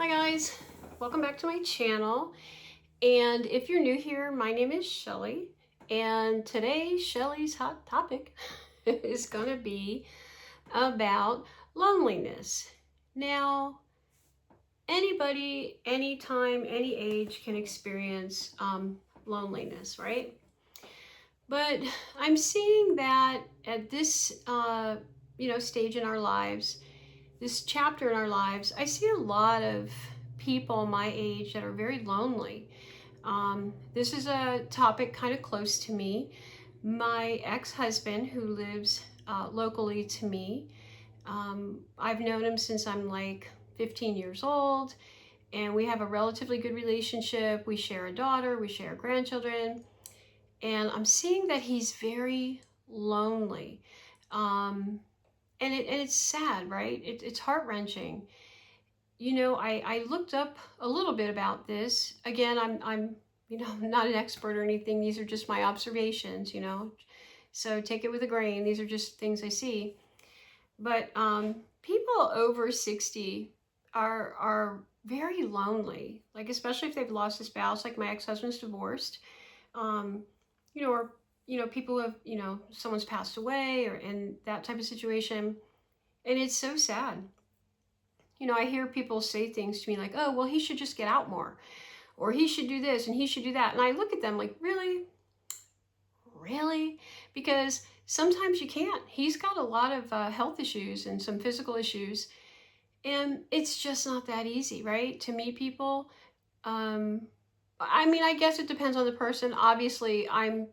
Hi guys, welcome back to my channel. And if you're new here, my name is Shelly. And today Shelly's hot topic is going to be about loneliness. Now, anybody, anytime, any age can experience loneliness, right? But I'm seeing that at this, stage in our lives, this chapter in our lives, I see a lot of people my age that are very lonely. This is a topic kind of close to me. My ex-husband, who lives locally to me, I've known him since I'm like 15 years old, and we have a relatively good relationship. We share a daughter, we share grandchildren, and I'm seeing that he's very lonely. Um, and it's sad, right? It's heart-wrenching. I looked up a little bit about this. Again, I'm not an expert or anything. These are just my observations. So take it with a grain. These are just things I see. But people over 60 are very lonely, like especially if they've lost a spouse, like my ex-husband's divorced. Um, or people who have, someone's passed away or in that type of situation. And it's so sad. I hear people say things to me like, oh, well, he should just get out more, or he should do this and he should do that. And I look at them like, really? Really? Because sometimes you can't. He's got a lot of health issues and some physical issues, and it's just not that easy, right? To meet people. Um, I guess it depends on the person. Obviously, I'm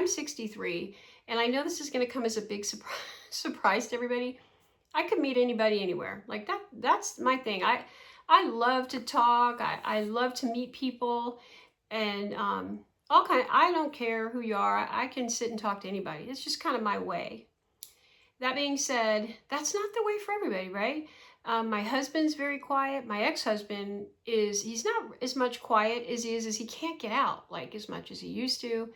63, and I know this is going to come as a big surprise to everybody. I could meet anybody anywhere. Like that's my thing. I love to talk. I love to meet people, and I don't care who you are. I can sit and talk to anybody. It's just kind of my way. That being said, that's not the way for everybody, right? My husband's very quiet. My ex-husband he's not as much quiet as he can't get out like as much as he used to.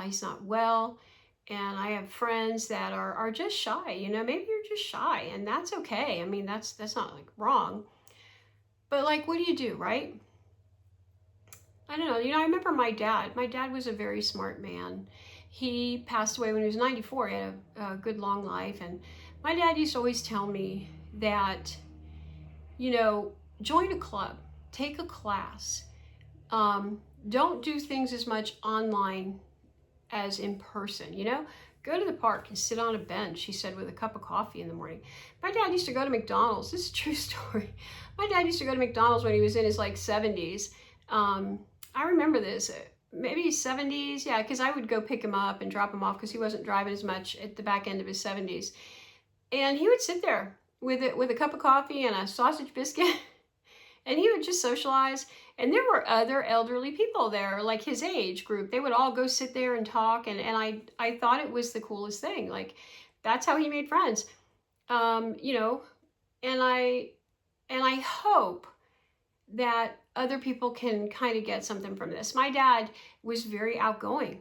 He's not well. And I have friends that are just shy. Maybe you're just shy, and that's okay. I mean, that's not like wrong. But like, what do you do, right? I don't know. I remember my dad. My dad was a very smart man. He passed away when he was 94. He had a good long life. And my dad used to always tell me that, join a club, take a class. Don't do things as much online as in person. Go to the park and sit on a bench, he said, with a cup of coffee in the morning. My dad used to go to McDonald's. This is a true story. My dad used to go to McDonald's when he was in his like 70s. I remember this, maybe 70s, yeah, because I would go pick him up and drop him off because he wasn't driving as much at the back end of his 70s. And he would sit there with a cup of coffee and a sausage biscuit, and he would just socialize. And there were other elderly people there, like his age group. They would all go sit there and talk, and I thought it was the coolest thing. Like, that's how he made friends. You know, and I hope that other people can kind of get something from this. My dad was very outgoing.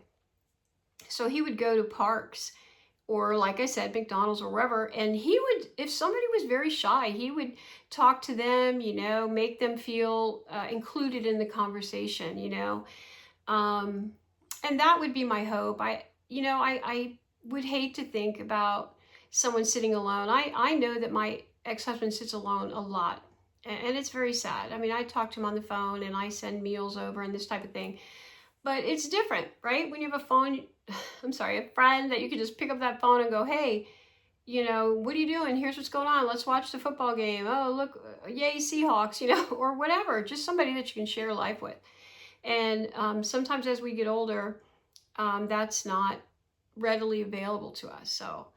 So he would go to parks or, like I said, McDonald's or wherever, and he would, if somebody was very shy, he would talk to them, make them feel included in the conversation, and that would be my hope. I would hate to think about someone sitting alone. I know that my ex-husband sits alone a lot, and it's very sad. I mean, I talk to him on the phone and I send meals over and this type of thing, but it's different, right? When you have a phone, a friend that you can just pick up that phone and go, hey, what are you doing? Here's what's going on. Let's watch the football game. Oh, look, yay, Seahawks, or whatever. Just somebody that you can share life with. And sometimes as we get older, that's not readily available to us. So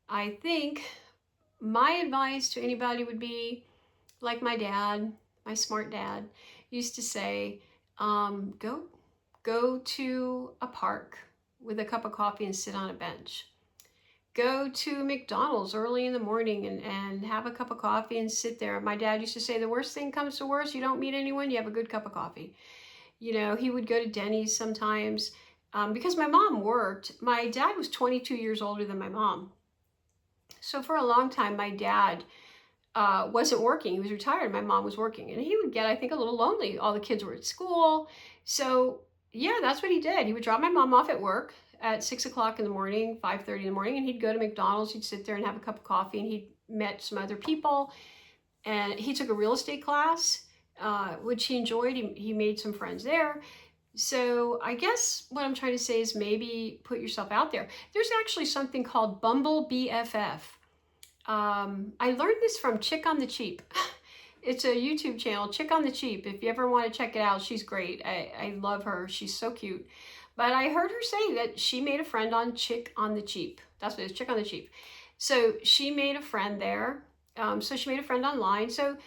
I think my advice to anybody would be, like my dad, my smart dad, used to say, go to a park with a cup of coffee and sit on a bench. Go to McDonald's early in the morning and have a cup of coffee and sit there. My dad used to say, the worst thing comes to worst, you don't meet anyone, you have a good cup of coffee. He would go to Denny's sometimes because my mom worked. My dad was 22 years older than my mom. So for a long time, my dad wasn't working. He was retired. My mom was working, and he would get, I think, a little lonely. All the kids were at school. So yeah, that's what he did. He would drop my mom off at work at 6 o'clock in the morning, 5:30 in the morning, and he'd go to McDonald's. He'd sit there and have a cup of coffee, and he met some other people. And he took a real estate class, which he enjoyed. He made some friends there. So I guess what I'm trying to say is maybe put yourself out there. There's actually something called Bumble BFF. I learned this from Chick on the Cheap. It's a YouTube channel, Chick on the Cheap. If you ever want to check it out, she's great. I love her. She's so cute. But I heard her say that she made a friend on Chick on the Cheap. That's what it is, Chick on the Cheap. So she made a friend there. So she made a friend online. So,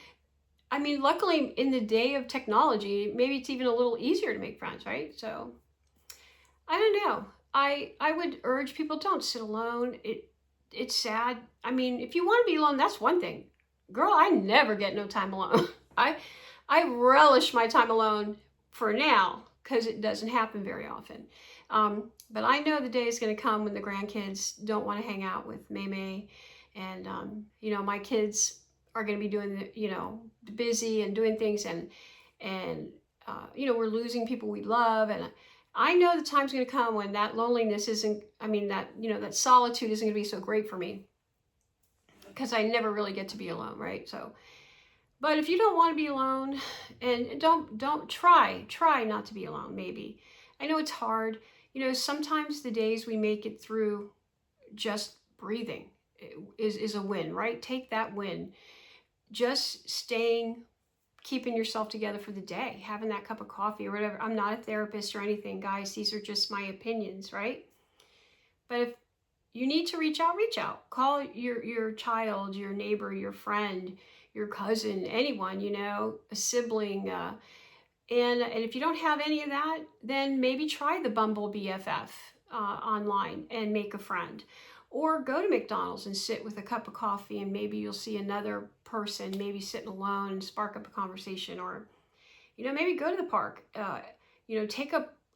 I mean, luckily in the day of technology, maybe it's even a little easier to make friends, right? So, I don't know. I would urge people, don't sit alone. It's sad. I mean, if you want to be alone, that's one thing. Girl, I never get no time alone. I relish my time alone for now because it doesn't happen very often. But I know the day is going to come when the grandkids don't want to hang out with May. And, you know, my kids are going to be doing, busy and doing things. And you know, we're losing people we love. And I know the time's going to come when that loneliness isn't, that solitude isn't going to be so great for me. Because I never really get to be alone, right? So, but if you don't want to be alone, and don't try not to be alone, maybe. I know it's hard. You know, sometimes the days we make it through just breathing is a win, right? Take that win. Just keeping yourself together for the day, having that cup of coffee or whatever. I'm not a therapist or anything, guys. These are just my opinions, right? But if you need to reach out. Call your child, your neighbor, your friend, your cousin, anyone, a sibling. And if you don't have any of that, then maybe try the Bumble BFF online and make a friend. Or go to McDonald's and sit with a cup of coffee, and maybe you'll see another person, maybe sitting alone, and spark up a conversation. Or, maybe go to the park. Take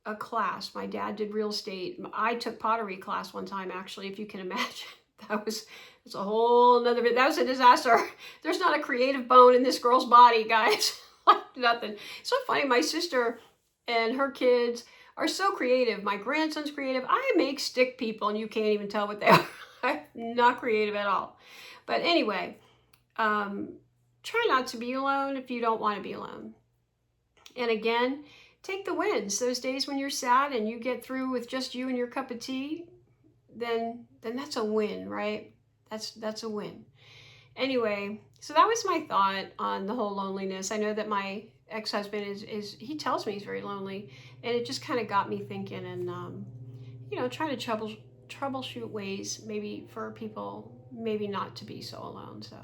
a class. My dad did real estate. I took pottery class one time, actually, if you can imagine. It's a whole nother bit. That was a disaster. There's not a creative bone in this girl's body, guys. Nothing. It's so funny. My sister and her kids are so creative. My grandson's creative. I make stick people and you can't even tell what they are. I'm not creative at all. But anyway, try not to be alone if you don't want to be alone. And again, take the wins. Those days when you're sad and you get through with just you and your cup of tea, then that's a win, right? That's a win. Anyway, so that was my thought on the whole loneliness. I know that my ex-husband is he tells me he's very lonely, and it just kind of got me thinking, and trying to troubleshoot ways maybe for people maybe not to be so alone. So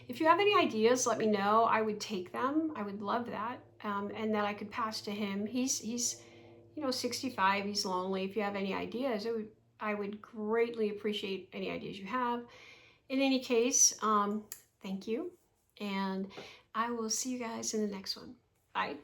if you have any ideas, let me know. I would take them. I would love that, and that I could pass to him. He's 65. He's lonely. If you have any ideas, I would greatly appreciate any ideas you have. In any case, thank you, and I will see you guys in the next one. Bye.